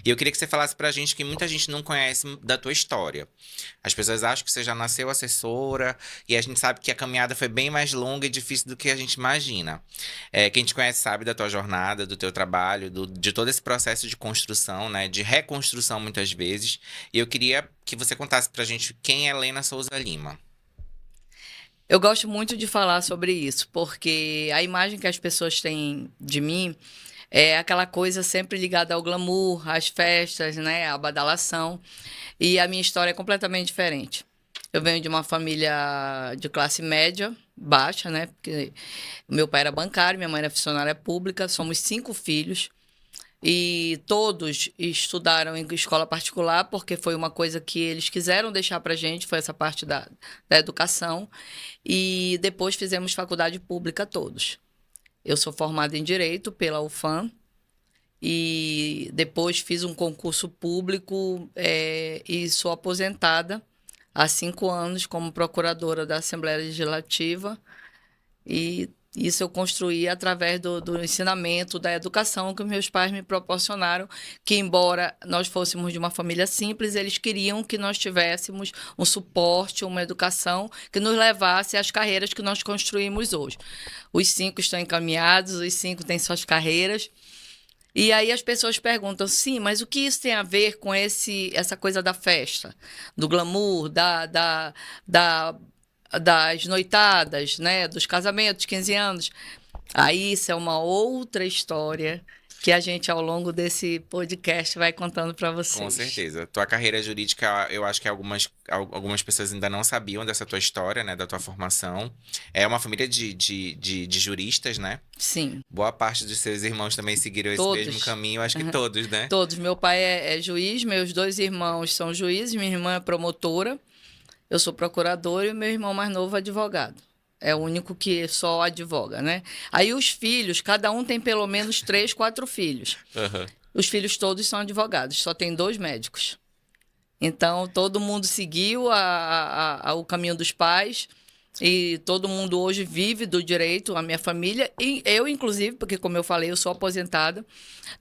E eu queria que você falasse pra gente que muita gente não conhece da tua história. As pessoas acham que você já nasceu assessora e a gente sabe que a caminhada foi bem mais longa e difícil do que a gente imagina. Quem te conhece sabe da tua jornada, do teu trabalho, de todo esse processo de construção, né, de reconstrução muitas vezes. E eu queria que você contasse pra gente quem é Lena Souza Lima. Eu gosto muito de falar sobre isso, porque a imagem que as pessoas têm de mim é aquela coisa sempre ligada ao glamour, às festas, né, à badalação. E a minha história é completamente diferente. Eu venho de uma família de classe média, baixa, né? Porque meu pai era bancário, minha mãe era funcionária pública, somos 5 filhos. E todos estudaram em escola particular, porque foi uma coisa que eles quiseram deixar para gente, foi essa parte da educação. E depois fizemos faculdade pública todos. Eu sou formada em Direito pela UFAM e depois fiz um concurso público e sou aposentada há 5 anos como procuradora da Assembleia Legislativa. E isso eu construí através do ensinamento, da educação que meus pais me proporcionaram, que embora nós fôssemos de uma família simples, eles queriam que nós tivéssemos um suporte, uma educação que nos levasse às carreiras que nós construímos hoje. Os 5 estão encaminhados, os 5 têm suas carreiras. E aí as pessoas perguntam, sim, mas o que isso tem a ver com essa coisa da festa, do glamour, da das noitadas, né, dos casamentos, 15 anos. Aí isso é uma outra história que a gente, ao longo desse podcast, vai contando para Com vocês. certeza. Tua carreira jurídica, eu acho que algumas pessoas ainda não sabiam dessa tua história, né? Da tua formação. É uma família de juristas, né? Sim, Boa parte dos seus irmãos também seguiram esse mesmo todos. caminho, acho que todos, né? Todos. Meu pai é juiz, meus 2 irmãos são juízes, minha irmã é promotora, eu sou procuradora e o meu irmão mais novo é advogado. É o único que só advoga, né? Aí os filhos, cada um tem pelo menos 3, 4 filhos. Aham. Os filhos todos são advogados, só tem 2 médicos. Então, todo mundo seguiu o caminho dos pais e todo mundo hoje vive do direito, a minha família, e eu, inclusive, porque, como eu falei, eu sou aposentada.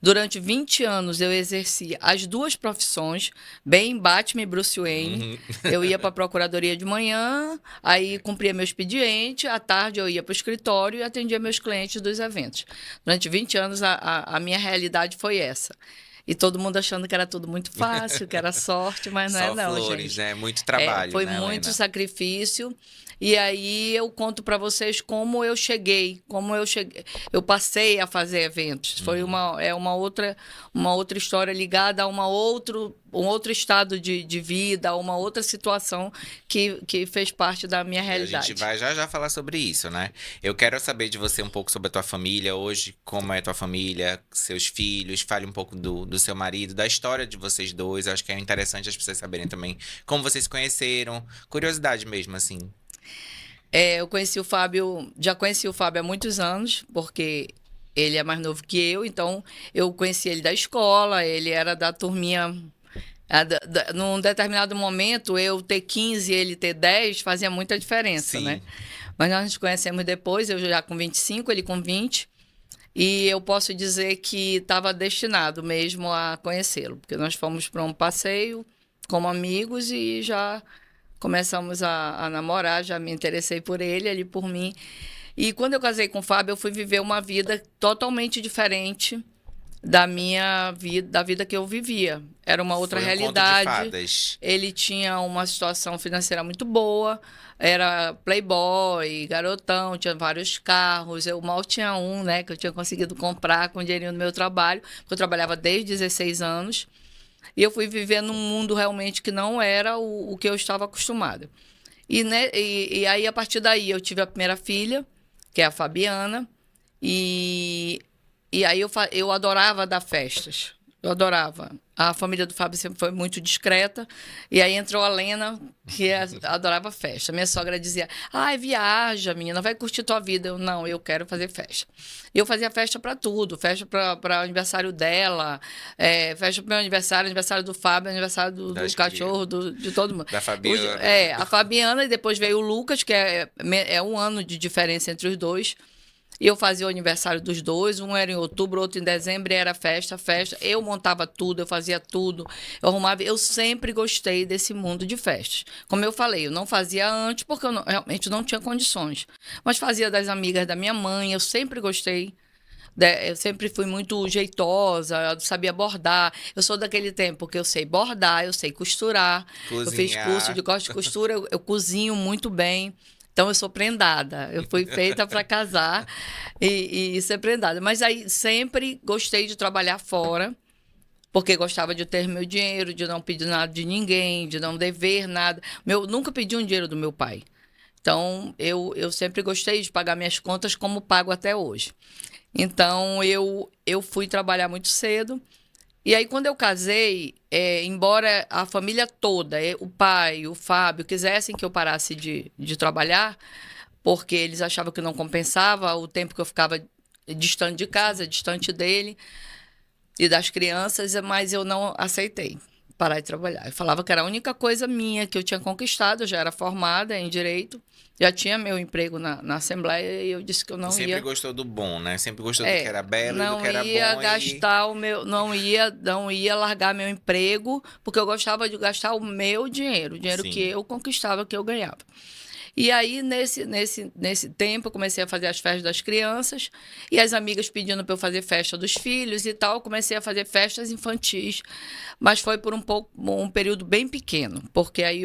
Durante 20 anos, eu exerci as 2 profissões, bem Batman e Bruce Wayne. Uhum. Eu ia para a procuradoria de manhã, aí cumpria meu expediente, à tarde eu ia para o escritório e atendia meus clientes dos eventos. Durante 20 anos, a minha realidade foi essa. E todo mundo achando que era tudo muito fácil, que era sorte, mas não é Só não, flores, gente. né? Muito trabalho, Foi né, muito Helena? sacrifício. E aí eu conto para vocês como eu cheguei, eu passei a fazer eventos. Foi Uhum. uma outra história ligada a um outro estado de vida, a uma outra situação que fez parte da minha E a gente realidade. vai já já falar sobre isso, né? Eu quero saber de você um pouco sobre a tua família hoje, como é a tua família, seus filhos, fale um pouco do seu marido, da história de vocês dois. Acho que é interessante as pessoas saberem também como vocês se conheceram. Curiosidade mesmo, assim. Eu conheci o Fábio, já conheci o Fábio há muitos anos, porque ele é mais novo que eu, então eu conheci ele da escola, ele era da turminha. Num determinado momento, eu ter 15 e ele ter 10 fazia muita diferença, né? Sim. Mas nós nos conhecemos depois, eu já com 25, ele com 20, e eu posso dizer que estava destinado mesmo a conhecê-lo, porque nós fomos para um passeio como amigos e já começamos a namorar, já me interessei por ele, ele por mim. E quando eu casei com o Fábio, eu fui viver uma vida totalmente diferente da minha vida, da vida que eu vivia. Era uma outra Foi um conto de realidade. fadas. Ele tinha uma situação financeira muito boa, era playboy, garotão, tinha vários carros. Eu mal tinha um, né, que eu tinha conseguido comprar com o dinheirinho do meu trabalho, porque eu trabalhava desde 16 anos. E eu fui viver num mundo realmente que não era o que eu estava acostumada. E aí, a partir daí, eu tive a primeira filha, que é a Fabiana, e, e aí eu adorava dar festas. Eu adorava. A família do Fábio sempre foi muito discreta. E aí entrou a Lena, adorava festa. Minha sogra dizia: ai, viaja, menina, vai curtir tua vida. Eu, não, eu quero fazer festa. E eu fazia festa para tudo: festa para o aniversário dela, festa para meu aniversário, aniversário do Fábio, aniversário do Das cri... cachorro, de todo mundo. Da Fabiana. A Fabiana, e depois veio o Lucas, que é 1 ano de diferença entre os dois. E eu fazia o aniversário dos dois, um era em outubro, outro em dezembro, e era festa, festa. Eu montava tudo, eu fazia tudo, eu arrumava. Eu sempre gostei desse mundo de festas. Como eu falei, eu não fazia antes porque eu realmente não tinha condições. Mas fazia das amigas da minha mãe, eu sempre gostei. Eu sempre fui muito jeitosa, eu sabia bordar. Eu sou daquele tempo que eu sei bordar, eu sei costurar. Eu fiz curso de Cozinhar. corte de costura, eu cozinho muito bem. Então, eu sou prendada. Eu fui feita para casar e ser prendada. Mas aí sempre gostei de trabalhar fora, porque gostava de ter meu dinheiro, de não pedir nada de ninguém, de não dever nada. Nunca pedi um dinheiro do meu pai. Então, eu sempre gostei de pagar minhas contas como pago até hoje. Então, eu fui trabalhar muito cedo. E aí, quando eu casei, embora a família toda, o pai, o Fábio, quisessem que eu parasse de trabalhar, porque eles achavam que não compensava o tempo que eu ficava distante de casa, distante dele e das crianças, mas eu não aceitei parar de trabalhar. Eu falava que era a única coisa minha que eu tinha conquistado, eu já era formada em Direito, já tinha meu emprego na Assembleia e eu disse que eu não Sempre ia. gostou do bom, né? Sempre gostou do que era belo e do Não que era ia bom e gastar o meu, não ia largar meu emprego, porque eu gostava de gastar o meu dinheiro, o dinheiro que sim. eu conquistava, que eu ganhava. E aí, nesse tempo, eu comecei a fazer as festas das crianças e as amigas pedindo para eu fazer festa dos filhos e tal. Eu comecei a fazer festas infantis, mas foi por um período bem pequeno, porque aí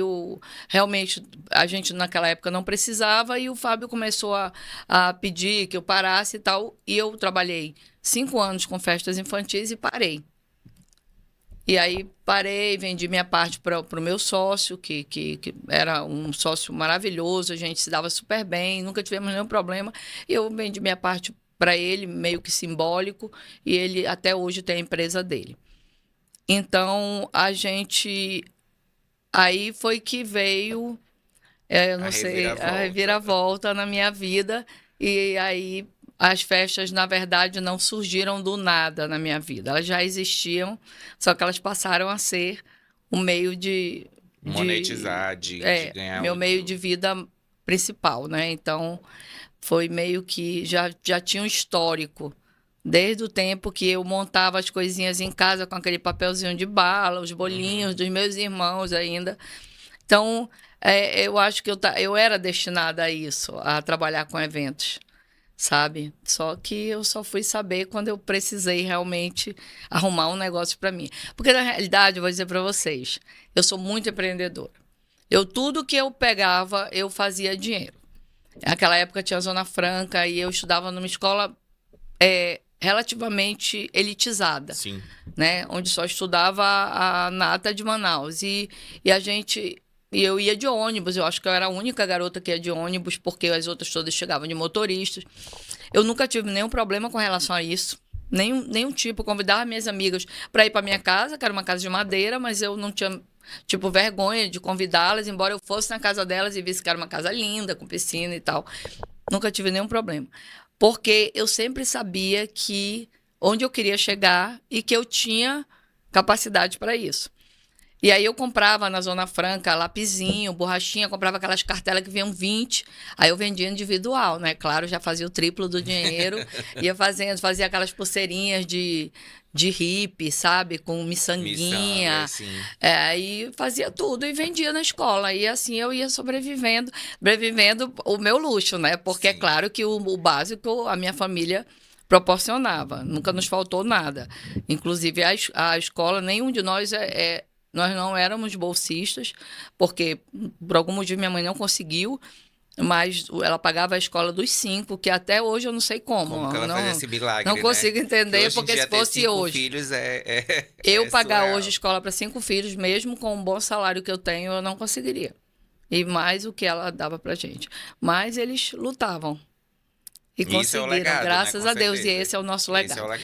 realmente a gente naquela época não precisava e o Fábio começou a pedir que eu parasse e tal. E eu trabalhei 5 anos com festas infantis e parei. E aí parei, vendi minha parte para o meu sócio, que era um sócio maravilhoso, a gente se dava super bem, nunca tivemos nenhum problema. E eu vendi minha parte para ele, meio que simbólico, e ele até hoje tem a empresa dele. Então, a gente. Aí foi que veio, eu A não sei, a reviravolta. reviravolta na minha vida. E aí as festas, na verdade, não surgiram do nada na minha vida. Elas já existiam, só que elas passaram a ser o meio de Monetizar, de ganhar meu meio de vida principal, né? Então, foi meio que já tinha um histórico. Desde o tempo que eu montava as coisinhas em casa com aquele papelzinho de bala, os bolinhos Uhum. dos meus irmãos ainda. Então, eu acho que eu era destinada a isso, a trabalhar com eventos, sabe? Só que eu só fui saber quando eu precisei realmente arrumar um negócio para mim. Porque, na realidade, eu vou dizer para vocês, eu sou muito empreendedora. Tudo que eu pegava, eu fazia dinheiro. Naquela época tinha a Zona Franca e eu estudava numa escola relativamente elitizada, Sim. né? Onde só estudava a nata de Manaus. E a gente. E eu ia de ônibus, eu acho que eu era a única garota que ia de ônibus, porque as outras todas chegavam de motoristas. Eu nunca tive nenhum problema com relação a isso. Nenhum tipo. Convidava minhas amigas para ir para minha casa, que era uma casa de madeira, mas eu não tinha, tipo, vergonha de convidá-las, embora eu fosse na casa delas e visse que era uma casa linda, com piscina e tal. Nunca tive nenhum problema. Porque eu sempre sabia que onde eu queria chegar e que eu tinha capacidade para isso. E aí eu comprava na Zona Franca lapisinho, borrachinha, comprava aquelas cartelas que vinham 20, aí eu vendia individual, né? Claro, já fazia o triplo do dinheiro, ia fazia aquelas pulseirinhas de hippie, sabe? Com Miçanga, miçanguinha. sim. Aí fazia tudo e vendia na escola. E assim eu ia sobrevivendo o meu luxo, né? Porque é Sim. claro que o básico a minha família proporcionava, nunca nos faltou nada. Inclusive a escola, nenhum de nós nós não éramos bolsistas, porque por algum motivo minha mãe não conseguiu, mas ela pagava a escola dos 5, que até hoje eu não sei como. Como que ela faz Não, esse não milagre, né? consigo Que entender, hoje em porque dia se ter fosse 5 hoje, filhos eu é pagar hoje surreal. escola para 5 filhos, mesmo com o bom salário que eu tenho, eu não conseguiria. E mais o que ela dava pra gente. Mas eles lutavam e E isso é o conseguiram, legado, né? graças Com a Deus. E certeza. esse é o nosso Esse é o legado. legado.